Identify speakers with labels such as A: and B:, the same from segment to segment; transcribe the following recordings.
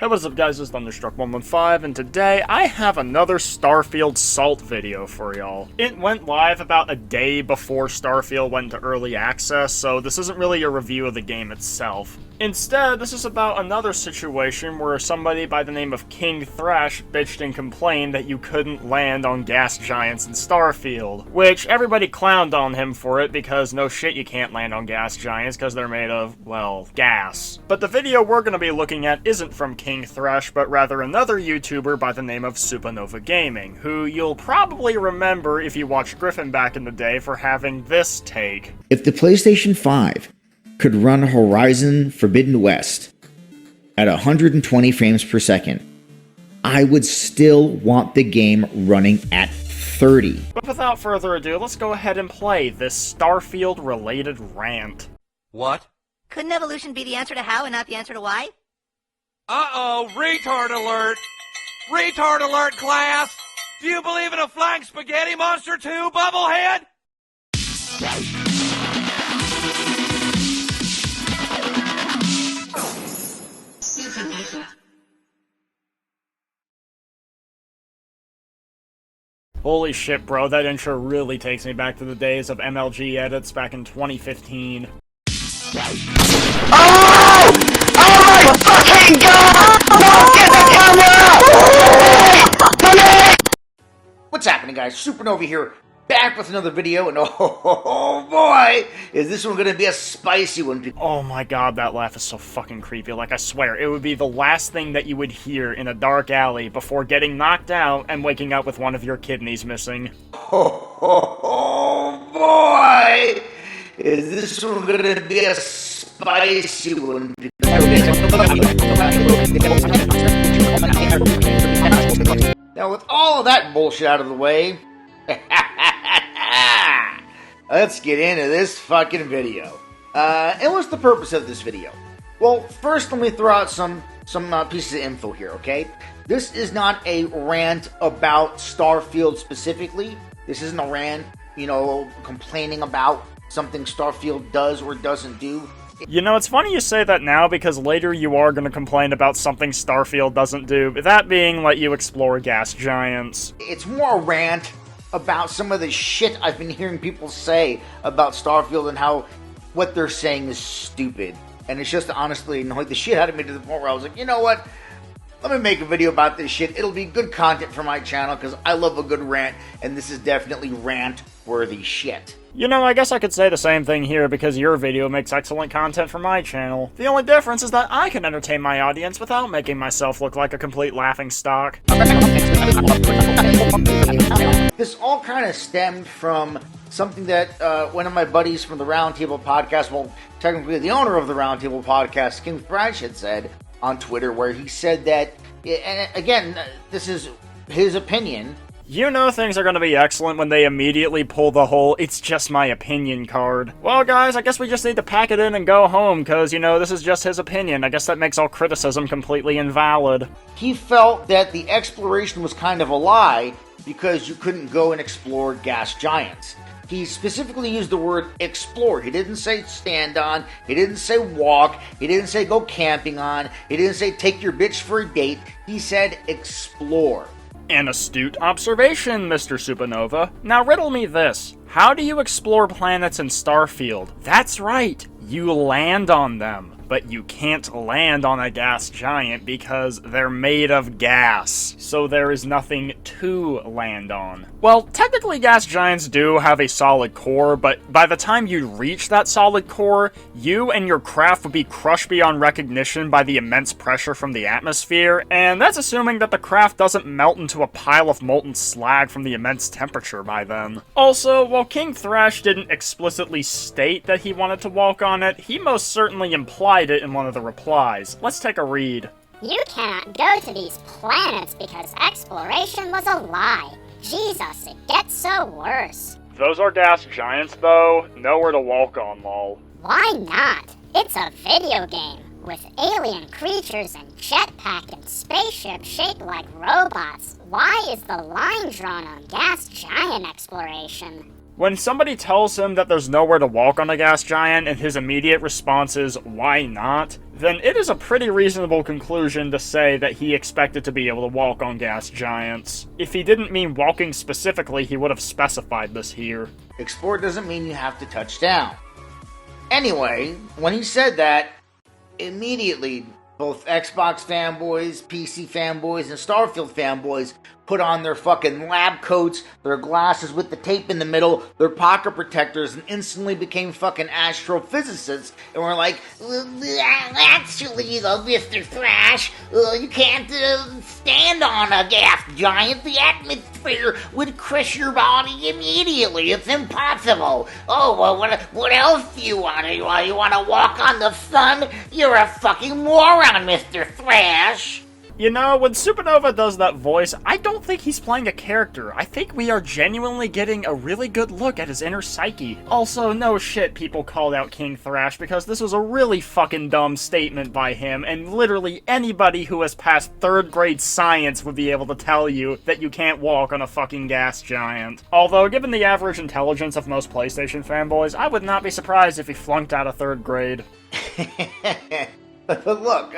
A: Hey, what's up guys, it's Thunderstruck115, and today I have another Starfield Salt video for y'all. It went live about a day before Starfield went into early access, so this isn't really a review of the game itself. Instead, this is about another situation where somebody by the name of KingThrash bitched and complained that you couldn't land on gas giants in Starfield, which everybody clowned on him for it because no shit you can't land on gas giants because they're made of, well, gas. But the video we're going to be looking at isn't from KingThrash, but rather another YouTuber by the name of SupaNova Gaming, who you'll probably remember if you watched Griffin back in the day for having this take.
B: If the PlayStation 5 could run Horizon Forbidden West at 120 frames per second, I would still want the game running at 30.
A: But without further ado, let's go ahead and play this Starfield-related rant.
C: What?
D: Couldn't evolution be the answer to how and not the answer to why?
C: Uh-oh, retard alert! Retard alert, class! Do you believe in a flying spaghetti monster too, Bubblehead?
A: Holy shit, bro, that intro really takes me back to the days of MLG edits back in 2015.
E: Oh! Oh my fucking god! No, get the camera! What's happening, guys? SupaNova here, back with another video, and oh boy, is this one gonna be a spicy one.
A: Oh my god, that laugh is so fucking creepy. Like, I swear, it would be the last thing that you would hear in a dark alley before getting knocked out and waking up with one of your kidneys missing.
E: Oh boy, is this one gonna be a spicy one. Now, with all of that bullshit out of the way, let's get into this fucking video. And what's the purpose of this video? Well, first let me throw out some pieces of info here, okay? This is not a rant about Starfield specifically. This isn't a rant, you know, complaining about something Starfield does or doesn't do.
A: You know, it's funny you say that now because later you are going to complain about something Starfield doesn't do, that being let you explore gas giants.
E: It's more a rant about some of the shit I've been hearing people say about Starfield and how what they're saying is stupid. And it's just honestly annoyed the shit out of me to the point where I was like, you know what? Let me make a video about this shit. It'll be good content for my channel because I love a good rant, and this is definitely rant-worthy shit.
A: You know, I guess I could say the same thing here because your video makes excellent content for my channel. The only difference is that I can entertain my audience without making myself look like a complete laughingstock.
E: This all kind of stemmed from something that one of my buddies from the Roundtable podcast, well, technically the owner of the Roundtable podcast, KingThrash, had said on Twitter, where he said that, and again, this is his opinion.
A: You know things are going to be excellent when they immediately pull the whole "it's just my opinion" card. Well guys, I guess we just need to pack it in and go home, cause you know, this is just his opinion. I guess that makes all criticism completely invalid.
E: He felt that the exploration was kind of a lie because you couldn't go and explore gas giants. He specifically used the word explore. He didn't say stand on, he didn't say walk, he didn't say go camping on, he didn't say take your bitch for a date, he said explore.
A: An astute observation, Mr. SupaNova. Now riddle me this. How do you explore planets in Starfield? That's right, you land on them. But you can't land on a gas giant because they're made of gas. So there is nothing to land on. Well, technically gas giants do have a solid core, but by the time you reach that solid core, you and your craft would be crushed beyond recognition by the immense pressure from the atmosphere, and that's assuming that the craft doesn't melt into a pile of molten slag from the immense temperature by then. Also, while KingThrash didn't explicitly state that he wanted to walk on it, he most certainly implied it in one of the replies. Let's take a read.
F: You cannot go to these planets because exploration was a lie. Jesus, it gets so worse.
A: Those are gas giants, though. Nowhere to walk on, lol.
F: Why not? It's a video game with alien creatures and jetpack and spaceships shaped like robots. Why is the line drawn on gas giant exploration?
A: When somebody tells him that there's nowhere to walk on a gas giant and his immediate response is, why not? then it is a pretty reasonable conclusion to say that he expected to be able to walk on gas giants. If he didn't mean walking specifically, he would have specified this here.
E: Explore doesn't mean you have to touch down. Anyway, when he said that, immediately both Xbox fanboys, PC fanboys, and Starfield fanboys put on their fucking lab coats, their glasses with the tape in the middle, their pocket protectors, and instantly became fucking astrophysicists, and were like, actually, Mr. Thrash, you can't stand on a gas giant. The atmosphere would crush your body immediately. It's impossible. Oh, well, what else do you want? You want to walk on the sun? You're a fucking moron, Mr. Thrash.
A: You know, when SupaNova does that voice, I don't think he's playing a character. I think we are genuinely getting a really good look at his inner psyche. Also, no shit people called out KingThrash, because this was a really fucking dumb statement by him, and literally anybody who has passed 3rd grade science would be able to tell you that you can't walk on a fucking gas giant. Although, given the average intelligence of most PlayStation fanboys, I would not be surprised if he flunked out of 3rd grade.
E: But look,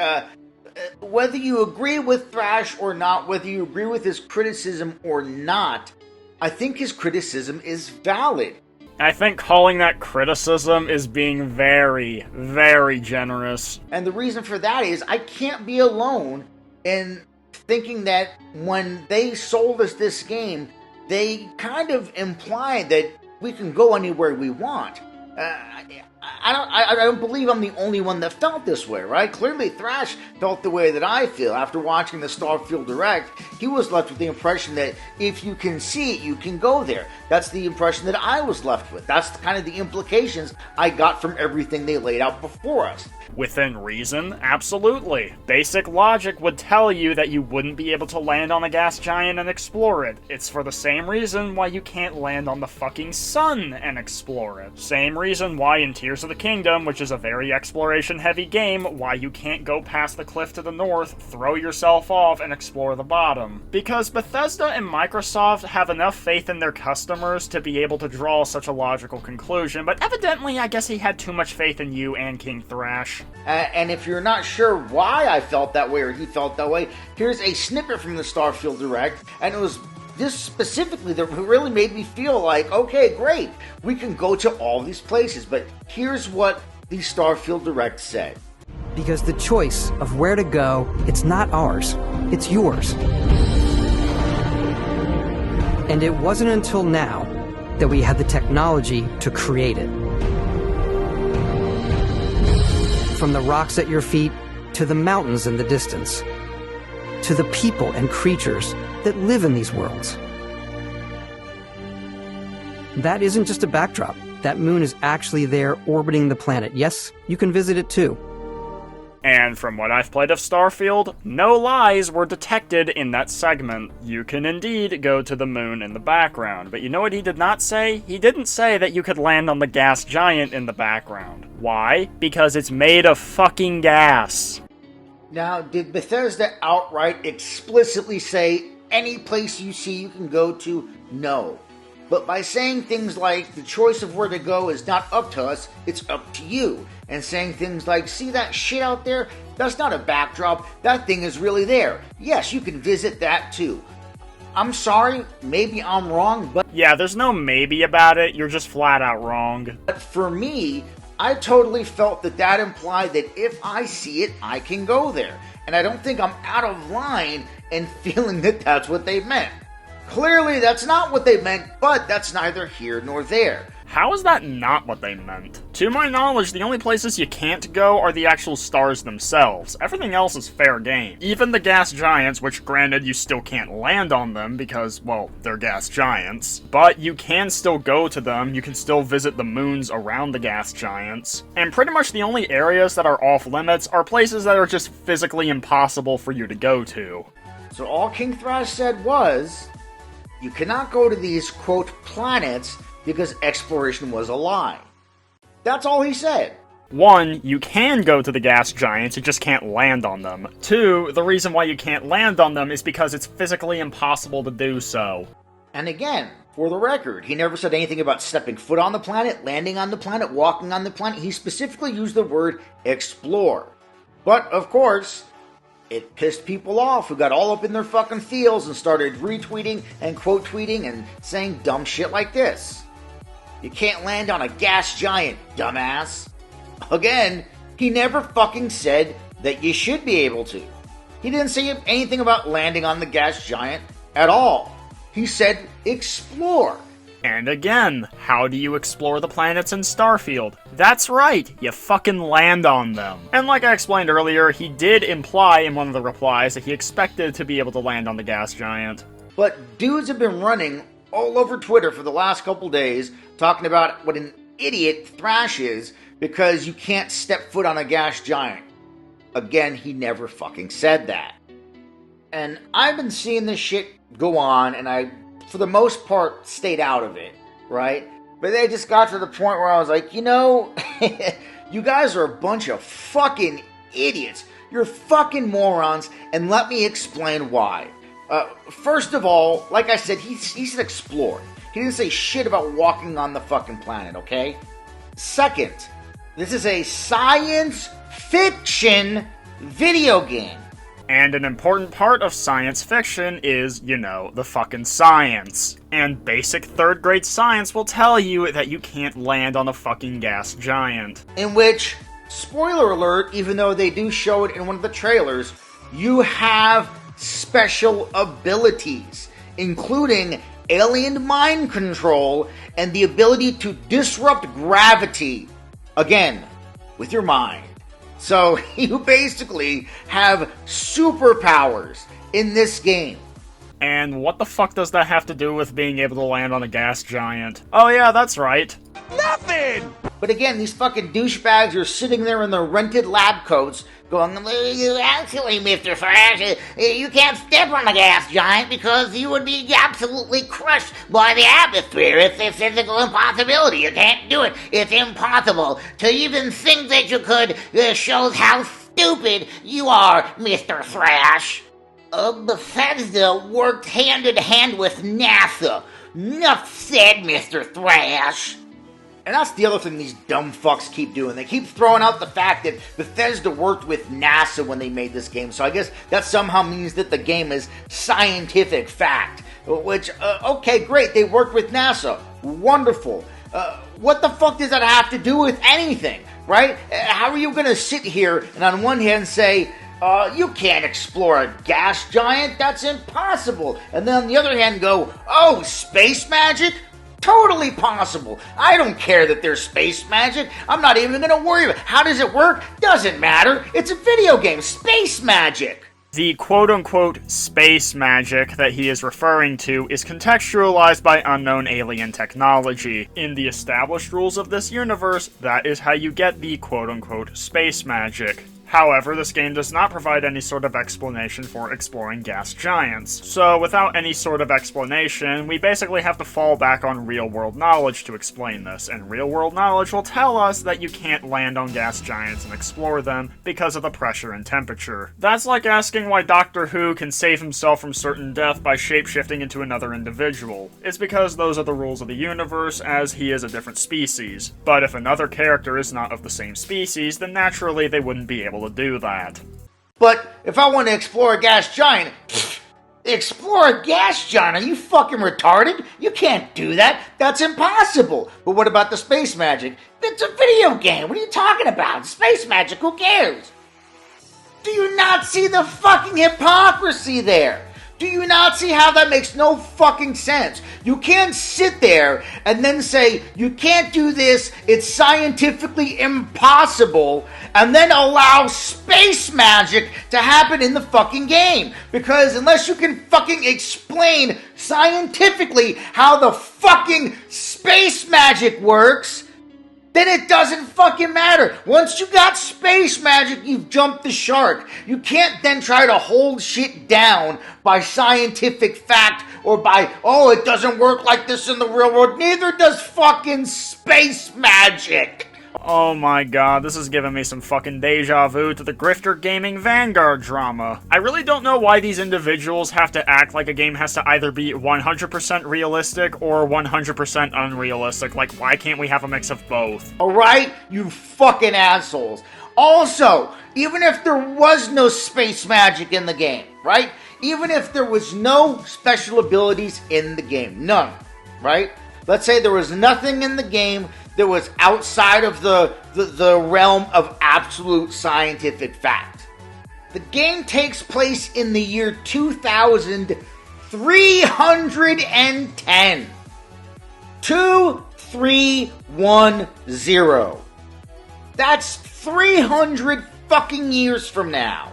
E: whether you agree with Thrash or not, whether you agree with his criticism or not, I think his criticism is valid.
A: I think calling that criticism is being very, very generous.
E: And the reason for that is I can't be alone in thinking that when they sold us this game, they kind of implied that we can go anywhere we want. I don't believe I'm the only one that felt this way, right? Clearly, Thrash felt the way that I feel. After watching the Starfield Direct, he was left with the impression that if you can see it, you can go there. That's the impression that I was left with. That's kind of the implications I got from everything they laid out before us.
A: Within reason, absolutely. Basic logic would tell you that you wouldn't be able to land on a gas giant and explore it. It's for the same reason why you can't land on the fucking sun and explore it. Same reason why in Tears of the Kingdom, which is a very exploration-heavy game, why you can't go past the cliff to the north, throw yourself off, and explore the bottom. Because Bethesda and Microsoft have enough faith in their customers to be able to draw such a logical conclusion, but evidently I guess he had too much faith in you and KingThrash.
E: And if you're not sure why I felt that way or he felt that way, here's a snippet from the Starfield Direct, and it was this specifically that really made me feel like, okay, great, we can go to all these places. But here's what the Starfield Direct said.
G: Because the choice of where to go, it's not ours, it's yours. And it wasn't until now that we had the technology to create it. From the rocks at your feet, to the mountains in the distance, to the people and creatures that live in these worlds. That isn't just a backdrop. That moon is actually there orbiting the planet. Yes, you can visit it too.
A: And from what I've played of Starfield, no lies were detected in that segment. You can indeed go to the moon in the background, but you know what he did not say? He didn't say that you could land on the gas giant in the background. Why? Because it's made of fucking gas.
E: Now, did Bethesda outright explicitly say any place you see you can go to? No. But by saying things like, the choice of where to go is not up to us, it's up to you. And saying things like, see that shit out there? That's not a backdrop, that thing is really there. Yes, you can visit that too. I'm sorry, maybe I'm wrong, but...
A: Yeah, there's no maybe about it, you're just flat out wrong.
E: But for me, I totally felt that implied that if I see it, I can go there. And I don't think I'm out of line in feeling that that's what they meant. Clearly, that's not what they meant, but that's neither here nor there.
A: How is that not what they meant? To my knowledge, the only places you can't go are the actual stars themselves. Everything else is fair game. Even the gas giants, which granted you still can't land on them because, well, they're gas giants. But you can still go to them, you can still visit the moons around the gas giants. And pretty much the only areas that are off limits are places that are just physically impossible for you to go to.
E: So all KingThrash said was, you cannot go to these, quote, planets because exploration was a lie. That's all he said.
A: 1, you can go to the gas giants, you just can't land on them. 2, the reason why you can't land on them is because it's physically impossible to do so.
E: And again, for the record, he never said anything about stepping foot on the planet, landing on the planet, walking on the planet. He specifically used the word explore. But, of course, it pissed people off who got all up in their fucking feels and started retweeting and quote tweeting and saying dumb shit like this. You can't land on a gas giant, dumbass. Again, he never fucking said that you should be able to. He didn't say anything about landing on the gas giant at all. He said explore.
A: And again, how do you explore the planets in Starfield? That's right, you fucking land on them. And like I explained earlier, he did imply in one of the replies that he expected to be able to land on the gas giant.
E: But dudes have been running all over Twitter for the last couple days talking about what an idiot Thrash is because you can't step foot on a gas giant. Again, he never fucking said that. And I've been seeing this shit go on, and I, for the most part, stayed out of it, right? But then it just got to the point where I was like, you know, you guys are a bunch of fucking idiots. You're fucking morons, and let me explain why. First of all, like I said, he said explore. He didn't say shit about walking on the fucking planet, okay? Second, this is a science fiction video game.
A: And an important part of science fiction is, you know, the fucking science. And basic third grade science will tell you that you can't land on a fucking gas giant.
E: In which, spoiler alert, even though they do show it in one of the trailers, you have special abilities, including alien mind control and the ability to disrupt gravity. Again, with your mind. So you basically have superpowers in this game.
A: And what the fuck does that have to do with being able to land on a gas giant? Oh yeah, that's right.
C: Nothing!
E: But again, these fucking douchebags are sitting there in their rented lab coats going, actually, Mr. Thrash, you can't step on a gas giant because you would be absolutely crushed by the atmosphere. It's a physical impossibility. You can't do it. It's impossible. To even think that you could shows how stupid you are, Mr. Thrash. Bethesda worked hand in hand with NASA. Enough said, Mr. Thrash. And that's the other thing these dumb fucks keep doing. They keep throwing out the fact that Bethesda worked with NASA when they made this game. So I guess that somehow means that the game is scientific fact. Which, okay, great, they worked with NASA. Wonderful. What the fuck does that have to do with anything, right? How are you going to sit here and on one hand say, you can't explore a gas giant? That's impossible. And then on the other hand go, oh, space magic? Totally possible. I don't care that there's space magic. I'm not even going to worry about it. How does it work? Doesn't matter. It's a video game. Space magic.
A: The quote-unquote space magic that he is referring to is contextualized by unknown alien technology. In the established rules of this universe, that is how you get the quote-unquote space magic. However, this game does not provide any sort of explanation for exploring gas giants. So without any sort of explanation, we basically have to fall back on real-world knowledge to explain this, and real-world knowledge will tell us that you can't land on gas giants and explore them because of the pressure and temperature. That's like asking why Doctor Who can save himself from certain death by shapeshifting into another individual. It's because those are the rules of the universe, as he is a different species. But if another character is not of the same species, then naturally they wouldn't be able to do that.
E: But if I want to explore a gas giant, explore a gas giant? Are you fucking retarded? You can't do that. That's impossible. But what about the space magic? It's a video game. What are you talking about? Space magic, who cares? Do you not see the fucking hypocrisy there? Do you not see how that makes no fucking sense? You can't sit there and then say, you can't do this, it's scientifically impossible, and then allow space magic to happen in the fucking game. Because unless you can fucking explain scientifically how the fucking space magic works, then it doesn't fucking matter. Once you got space magic, you've jumped the shark. You can't then try to hold shit down by scientific fact or by, oh, it doesn't work like this in the real world. Neither does fucking space magic.
A: Oh my god, this is giving me some fucking deja vu to the Grifter Gaming Vanguard drama. I really don't know why these individuals have to act like a game has to either be 100% realistic or 100% unrealistic. Like, why can't we have a mix of both?
E: Alright, you fucking assholes. Also, even if there was no space magic in the game, right? Even if there was no special abilities in the game, none, right? Let's say there was nothing in the game that was outside of the realm of absolute scientific fact. The game takes place in the year 2310. 2310. That's 300 fucking years from now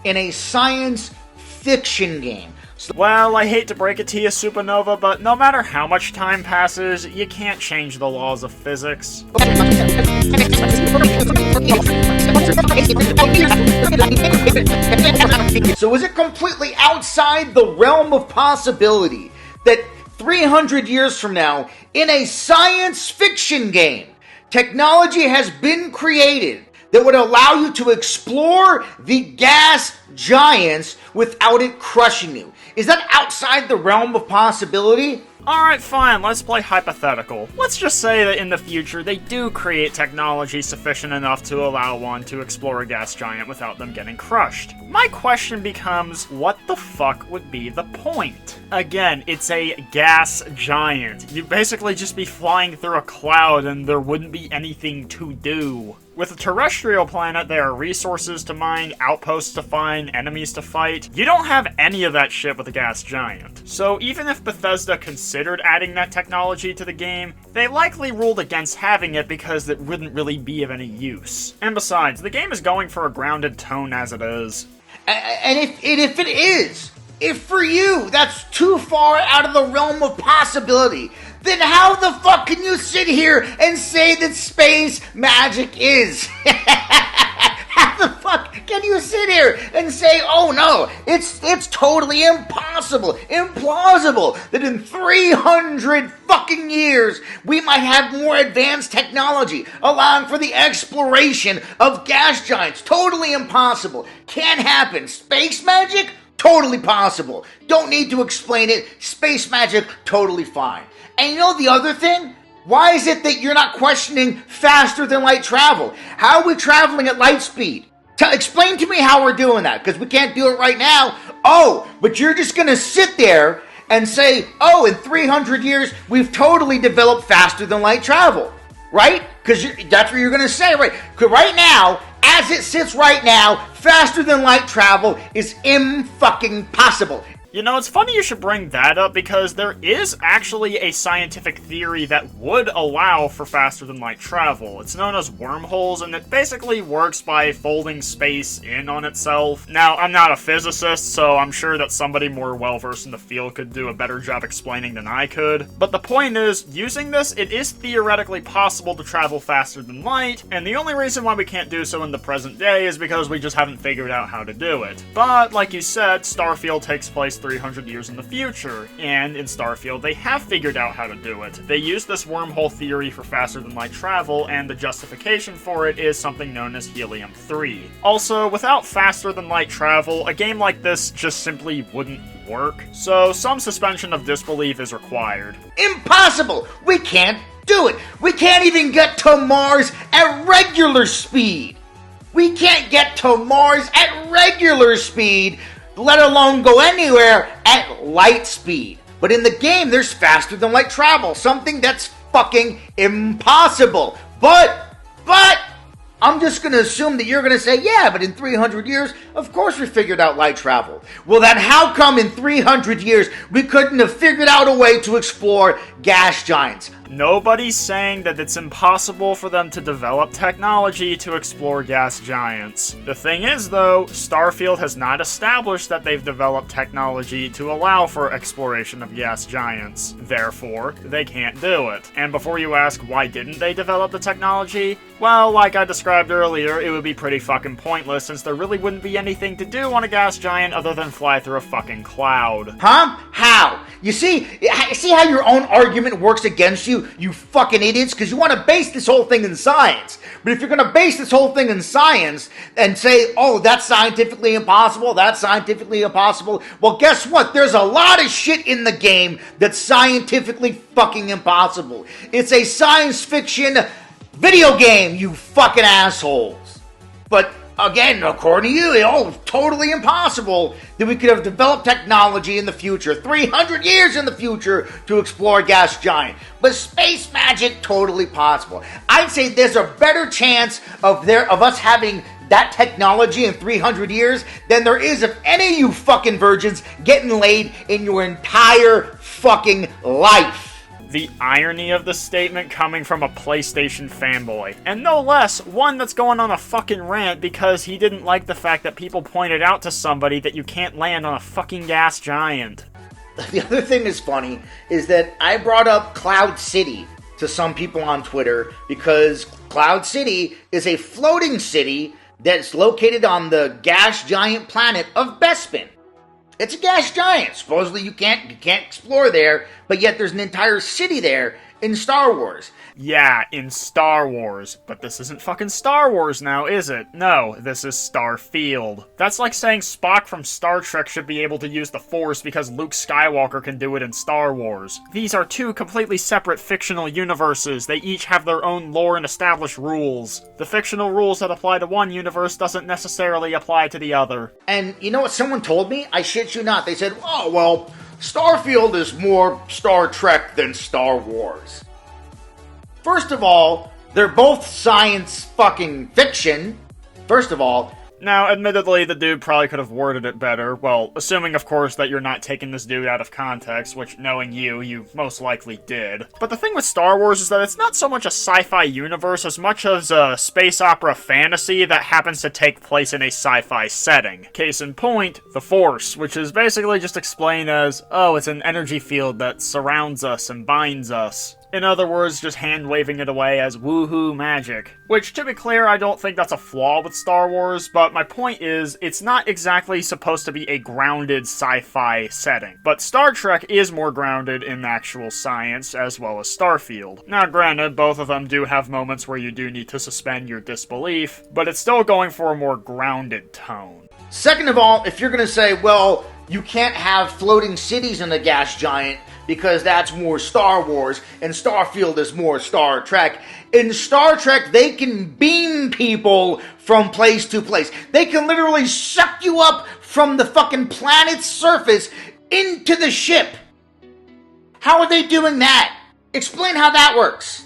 E: in a science fiction game.
A: Well, I hate to break it to you, SupaNova, but no matter how much time passes, you can't change the laws of physics.
E: So is it completely outside the realm of possibility that 300 years from now, in a science fiction game, technology has been created that would allow you to explore the gas giants without it crushing you? Is that outside the realm of possibility?
A: Alright, fine, let's play hypothetical. Let's just say that in the future they do create technology sufficient enough to allow one to explore a gas giant without them getting crushed. My question becomes, what the fuck would be the point? Again, it's a gas giant. You'd basically just be flying through a cloud and there wouldn't be anything to do. With a terrestrial planet, there are resources to mine, outposts to find, enemies to fight. You don't have any of that shit with a gas giant. So even if Bethesda considered adding that technology to the game, they likely ruled against having it because it wouldn't really be of any use. And besides, the game is going for a grounded tone as it is.
E: And if it is, if for you that's too far out of the realm of possibility, then how the fuck can you sit here and say that space magic is? How the fuck can you sit here and say, oh no, it's totally impossible, implausible that in 300 fucking years we might have more advanced technology allowing for the exploration of gas giants? Totally impossible. Can't happen. Space magic? Totally possible. Don't need to explain it. Space magic? Totally fine. And you know the other thing? Why is it that you're not questioning faster than light travel? How are we traveling at light speed? Explain to me how we're doing that, because we can't do it right now. Oh, but you're just going to sit there and say, oh, in 300 years, we've totally developed faster than light travel, right? Because that's what you're going to say, right? Because right now, as it sits right now, faster than light travel is impossible.
A: You know, it's funny you should bring that up because there is actually a scientific theory that would allow for faster than light travel. It's known as wormholes, and it basically works by folding space in on itself. Now, I'm not a physicist, so I'm sure that somebody more well-versed in the field could do a better job explaining than I could. But the point is, using this, it is theoretically possible to travel faster than light, and the only reason why we can't do so in the present day is because we just haven't figured out how to do it. But, like you said, Starfield takes place 300 years in the future, and in Starfield they have figured out how to do it. They use this wormhole theory for faster than light travel, and the justification for it is something known as helium-3. Also, without faster than light travel, a game like this just simply wouldn't work, so some suspension of disbelief is required.
E: Impossible! We can't do it! We can't even get to Mars at regular speed! We can't get to Mars at regular speed, let alone go anywhere at light speed. But in the game, there's faster than light travel, something that's fucking impossible. But, I'm just going to assume that you're going to say, yeah, but in 300 years, of course we figured out light travel. Well, then how come in 300 years we couldn't have figured out a way to explore gas giants?
A: Nobody's saying that it's impossible for them to develop technology to explore gas giants. The thing is, though, Starfield has not established that they've developed technology to allow for exploration of gas giants. Therefore, they can't do it. And before you ask why didn't they develop the technology, well, like I described earlier, it would be pretty fucking pointless since there really wouldn't be anything to do on a gas giant other than fly through a fucking cloud.
E: Huh? How? You see how your own argument works against you, you fucking idiots? Because you want to base this whole thing in science. But if you're going to base this whole thing in science and say, oh, that's scientifically impossible, that's scientifically impossible, well, guess what? There's a lot of shit in the game that's scientifically fucking impossible. It's a science fiction video game, you fucking assholes. But again, according to you, totally impossible that we could have developed technology in the future, 300 years in the future, to explore a gas giant. But space magic, totally possible. I'd say there's a better chance of us having that technology in 300 years than there is of any of you fucking virgins getting laid in your entire fucking life.
A: The irony of the statement coming from a PlayStation fanboy. And no less, one that's going on a fucking rant because he didn't like the fact that people pointed out to somebody that you can't land on a fucking gas giant.
E: The other thing that's funny is that I brought up Cloud City to some people on Twitter because Cloud City is a floating city that's located on the gas giant planet of Bespin. It's a gas giant. Supposedly you can't explore there, but yet there's an entire city there in Star Wars.
A: Yeah, in Star Wars. But this isn't fucking Star Wars now, is it? No, this is Starfield. That's like saying Spock from Star Trek should be able to use the Force because Luke Skywalker can do it in Star Wars. These are two completely separate fictional universes. They each have their own lore and established rules. The fictional rules that apply to one universe doesn't necessarily apply to the other.
E: And you know what someone told me? I shit you not. They said, oh, well, Starfield is more Star Trek than Star Wars. First of all, they're both science fucking fiction. First of all.
A: Now, admittedly, the dude probably could have worded it better. Well, assuming, of course, that you're not taking this dude out of context, which, knowing you most likely did. But the thing with Star Wars is that it's not so much a sci-fi universe as much as a space opera fantasy that happens to take place in a sci-fi setting. Case in point, the Force, which is basically just explained as, oh, it's an energy field that surrounds us and binds us. In other words, just hand-waving it away as woohoo magic. Which, to be clear, I don't think that's a flaw with Star Wars, but my point is, it's not exactly supposed to be a grounded sci-fi setting. But Star Trek is more grounded in actual science, as well as Starfield. Now granted, both of them do have moments where you do need to suspend your disbelief, but it's still going for a more grounded tone.
E: Second of all, if you're gonna say, well, you can't have floating cities in a gas giant, because that's more Star Wars, and Starfield is more Star Trek. In Star Trek, they can beam people from place to place. They can literally suck you up from the fucking planet's surface into the ship. How are they doing that? Explain how that works.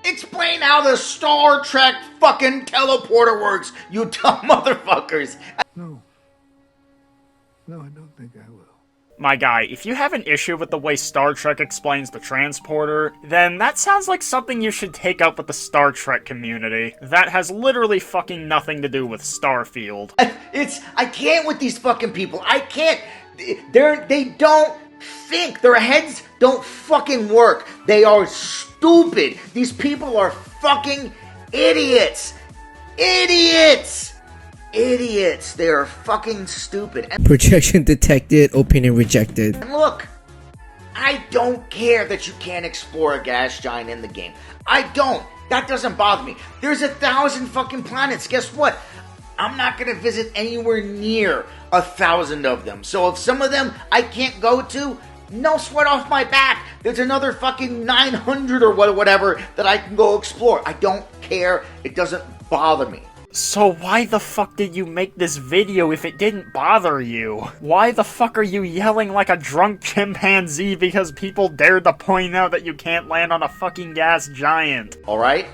E: Explain how the Star Trek fucking teleporter works, you dumb motherfuckers.
H: No, I don't think I will.
A: My guy, if you have an issue with the way Star Trek explains the transporter, then that sounds like something you should take up with the Star Trek community. That has literally fucking nothing to do with Starfield.
E: I can't with these fucking people. I can't. They don't think. Their heads don't fucking work. They are stupid. These people are fucking idiots. Idiots. They are fucking stupid.
I: Projection detected, opinion rejected.
E: And look, I don't care that you can't explore a gas giant in the game. I don't. That doesn't bother me. There's 1,000 fucking planets. Guess what? I'm not going to visit anywhere near 1,000 of them. So if some of them I can't go to, no sweat off my back. There's another fucking 900 or whatever that I can go explore. I don't care. It doesn't bother me.
A: So why the fuck did you make this video if it didn't bother you? Why the fuck are you yelling like a drunk chimpanzee because people dared to point out that you can't land on a fucking gas giant?
E: Alright?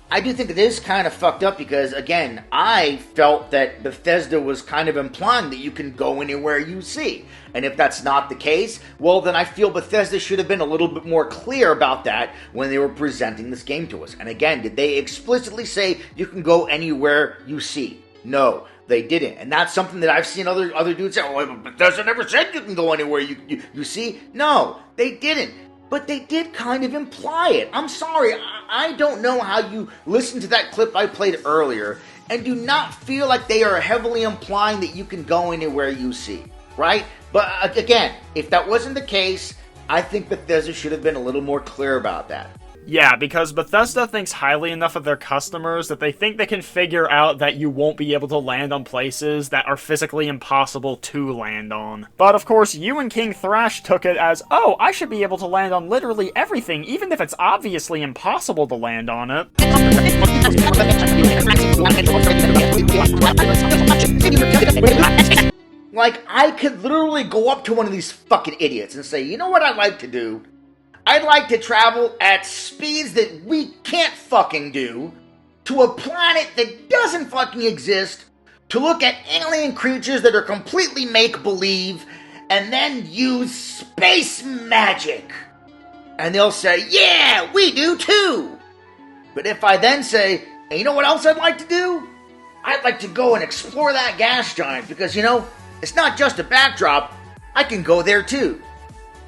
E: I do think it is kind of fucked up because, again, I felt that Bethesda was kind of implying that you can go anywhere you see. And if that's not the case, well, then I feel Bethesda should have been a little bit more clear about that when they were presenting this game to us. And again, did they explicitly say you can go anywhere you see? No, they didn't. And that's something that I've seen other dudes say, oh, Bethesda never said you can go anywhere you see. No, they didn't. But they did kind of imply it. I'm sorry, I don't know how you listened to that clip I played earlier and do not feel like they are heavily implying that you can go anywhere you see, right? But again, if that wasn't the case, I think Bethesda should have been a little more clear about that.
A: Yeah, because Bethesda thinks highly enough of their customers that they think they can figure out that you won't be able to land on places that are physically impossible to land on. But of course, you and KingThrash took it as, oh, I should be able to land on literally everything, even if it's obviously impossible to land on it.
E: Like, I could literally go up to one of these fucking idiots and say, you know what I'd like to do? I'd like to travel at speeds that we can't fucking do to a planet that doesn't fucking exist to look at alien creatures that are completely make-believe and then use space magic. And they'll say, yeah, we do too. But if I then say, hey, you know what else I'd like to do? I'd like to go and explore that gas giant because, you know, it's not just a backdrop. I can go there too.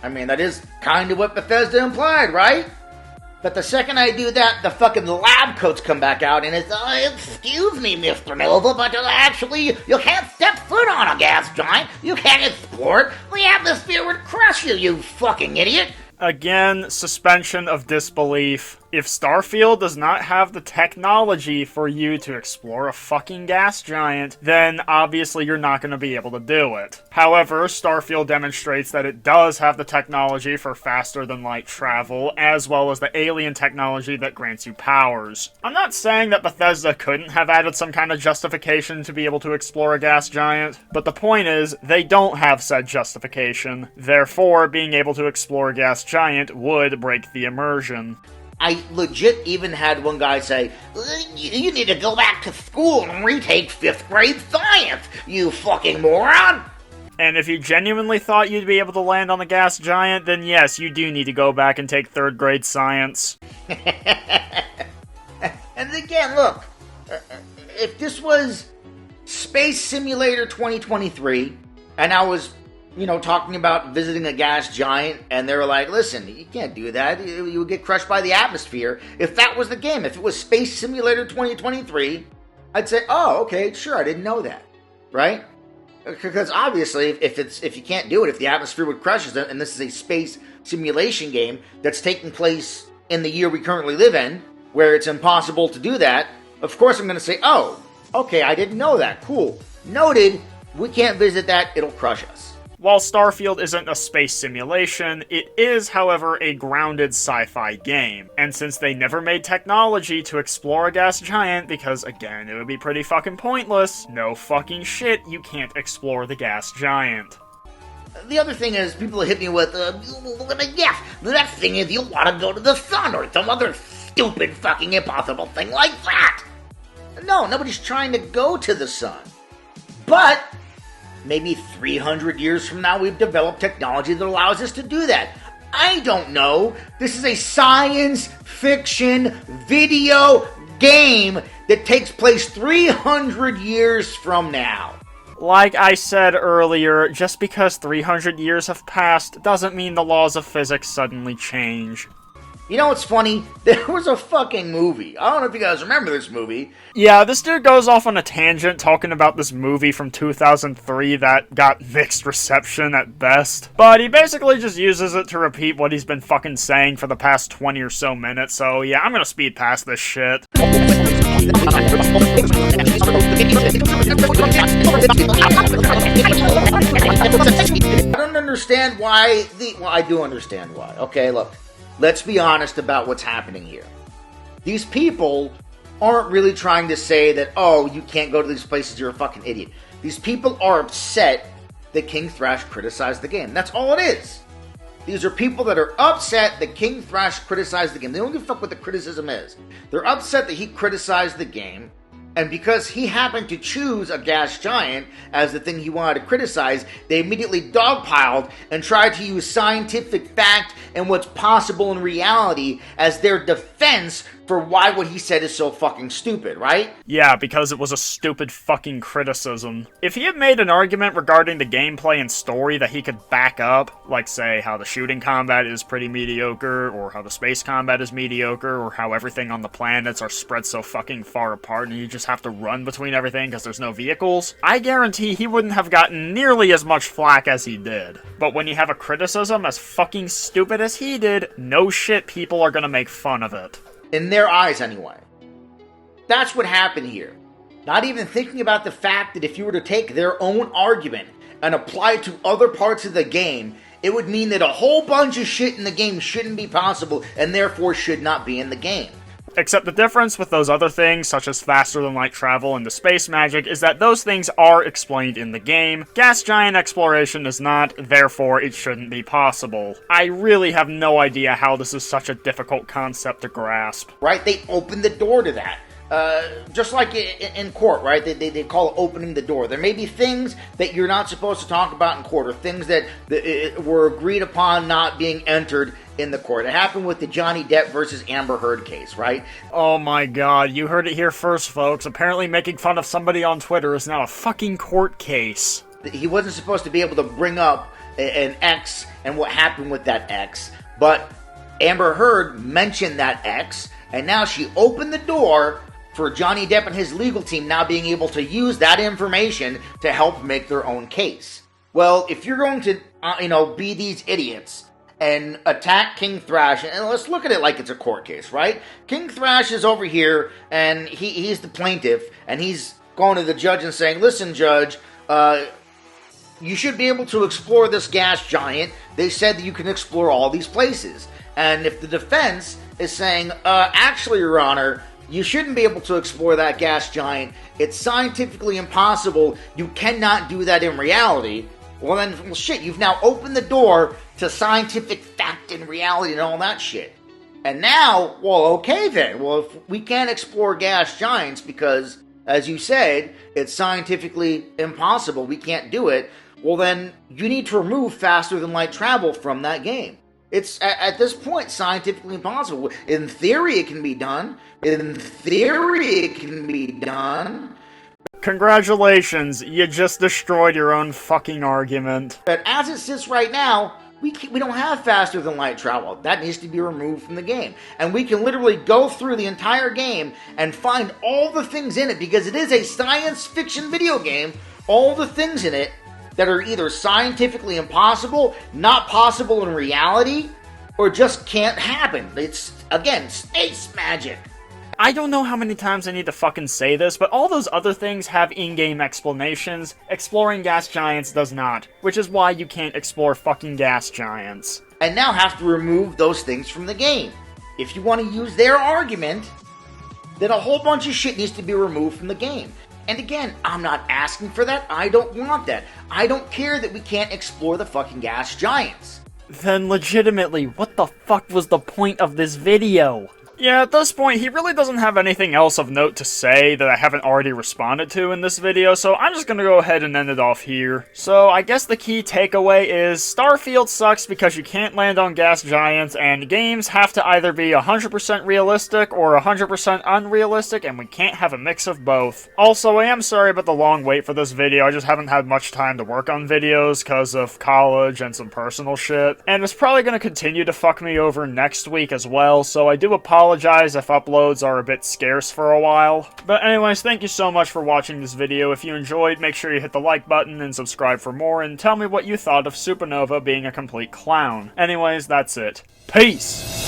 E: I mean, that is kind of what Bethesda implied, right? But the second I do that, the fucking lab coats come back out and it's, excuse me, Mr. Nova, but actually, you can't step foot on a gas giant. You can't explore it. The atmosphere would crush you, you fucking idiot.
A: Again, suspension of disbelief. If Starfield does not have the technology for you to explore a fucking gas giant, then obviously you're not going to be able to do it. However, Starfield demonstrates that it does have the technology for faster-than-light travel, as well as the alien technology that grants you powers. I'm not saying that Bethesda couldn't have added some kind of justification to be able to explore a gas giant, but the point is, they don't have said justification. Therefore, being able to explore a gas giant would break the immersion.
E: I legit even had one guy say, you need to go back to school and retake 5th grade science, you fucking moron!
A: And if you genuinely thought you'd be able to land on the gas giant, then yes, you do need to go back and take 3rd grade science.
E: And again, look, if this was Space Simulator 2023, and I was, you know, talking about visiting a gas giant, and they were like, listen, you can't do that, you would get crushed by the atmosphere. If that was the game, if it was Space Simulator 2023, I'd say, oh, okay, sure, I didn't know that, right? Because obviously, if you can't do it, if the atmosphere would crush us, and this is a space simulation game that's taking place in the year we currently live in, where it's impossible to do that, of course I'm going to say, oh, okay, I didn't know that, cool. Noted, we can't visit that, it'll crush us.
A: While Starfield isn't a space simulation, it is, however, a grounded sci-fi game. And since they never made technology to explore a gas giant, because again, it would be pretty fucking pointless, no fucking shit, you can't explore the gas giant.
E: The other thing is, people hit me with, yes, the next thing is you'll want to go to the sun or some other stupid fucking impossible thing like that. No, nobody's trying to go to the sun. But maybe 300 years from now, we've developed technology that allows us to do that. I don't know. This is a science fiction video game that takes place 300 years from now.
A: Like I said earlier, just because 300 years have passed doesn't mean the laws of physics suddenly change.
E: You know what's funny? There was a fucking movie. I don't know if you guys remember this movie.
A: Yeah, this dude goes off on a tangent talking about this movie from 2003 that got mixed reception at best. But he basically just uses it to repeat what he's been fucking saying for the past 20 or so minutes, so yeah, I'm gonna speed past this shit.
E: I don't understand why well, I do understand why. Okay, look. Let's be honest about what's happening here. These people aren't really trying to say that, oh, you can't go to these places, you're a fucking idiot. These people are upset that KingThrash criticized the game. That's all it is. These are people that are upset that KingThrash criticized the game. They don't give a fuck what the criticism is. They're upset that he criticized the game, and because he happened to choose a gas giant as the thing he wanted to criticize, they immediately dogpiled and tried to use scientific fact and what's possible in reality as their defense for why what he said is so fucking stupid, right?
A: Yeah, because it was a stupid fucking criticism. If he had made an argument regarding the gameplay and story that he could back up, like say how the shooting combat is pretty mediocre, or how the space combat is mediocre, or how everything on the planets are spread so fucking far apart and you just have to run between everything because there's no vehicles, I guarantee he wouldn't have gotten nearly as much flack as he did. But when you have a criticism as fucking stupid as he did, no shit, people are gonna make fun of it.
E: In their eyes, anyway. That's what happened here. Not even thinking about the fact that if you were to take their own argument and apply it to other parts of the game, it would mean that a whole bunch of shit in the game shouldn't be possible and therefore should not be in the game.
A: Except the difference with those other things, such as faster than light travel and the space magic, is that those things are explained in the game. Gas giant exploration is not, therefore it shouldn't be possible. I really have no idea how this is such a difficult concept to grasp.
E: Right? They opened the door to that. Just like in court, right? They call it opening the door. There may be things that you're not supposed to talk about in court, or things that were agreed upon not being entered in the court. It happened with the Johnny Depp versus Amber Heard case, right?
A: Oh my god, you heard it here first, folks. Apparently making fun of somebody on Twitter is now a fucking court case.
E: He wasn't supposed to be able to bring up an ex and what happened with that ex, but Amber Heard mentioned that ex, and now she opened the door for Johnny Depp and his legal team now being able to use that information to help make their own case. Well, if you're going to, be these idiots and attack KingThrash, and let's look at it like it's a court case, right? KingThrash is over here, and he's the plaintiff, and he's going to the judge and saying, listen, judge, you should be able to explore this gas giant. They said that you can explore all these places. And if the defense is saying, actually, Your Honor, you shouldn't be able to explore that gas giant. It's scientifically impossible. You cannot do that in reality. Well, then, shit, you've now opened the door to scientific fact and reality and all that shit. And now, well, okay then. Well, if we can't explore gas giants because, as you said, it's scientifically impossible, we can't do it, well then, you need to remove faster than light travel from that game. It's, at this point, scientifically impossible. In theory, it can be done.
A: Congratulations, you just destroyed your own fucking argument.
E: But as it sits right now, we don't have faster than light travel. That needs to be removed from the game. And we can literally go through the entire game and find all the things in it, because it is a science fiction video game, all the things in it that are either scientifically impossible, not possible in reality, or just can't happen. It's, again, space magic.
A: I don't know how many times I need to fucking say this, but all those other things have in-game explanations. Exploring gas giants does not, which is why you can't explore fucking gas giants.
E: And now have to remove those things from the game. If you want to use their argument, then a whole bunch of shit needs to be removed from the game. And again, I'm not asking for that. I don't want that. I don't care that we can't explore the fucking gas giants.
A: Then legitimately, what the fuck was the point of this video? Yeah, at this point, he really doesn't have anything else of note to say that I haven't already responded to in this video, so I'm just gonna go ahead and end it off here. So, I guess the key takeaway is, Starfield sucks because you can't land on gas giants, and games have to either be 100% realistic or 100% unrealistic, and we can't have a mix of both. Also, I am sorry about the long wait for this video, I just haven't had much time to work on videos because of college and some personal shit. And it's probably gonna continue to fuck me over next week as well, so I do apologize if uploads are a bit scarce for a while. But anyways, thank you so much for watching this video. If you enjoyed, make sure you hit the like button and subscribe for more, and tell me what you thought of SupaNova being a complete clown. Anyways, that's it. Peace!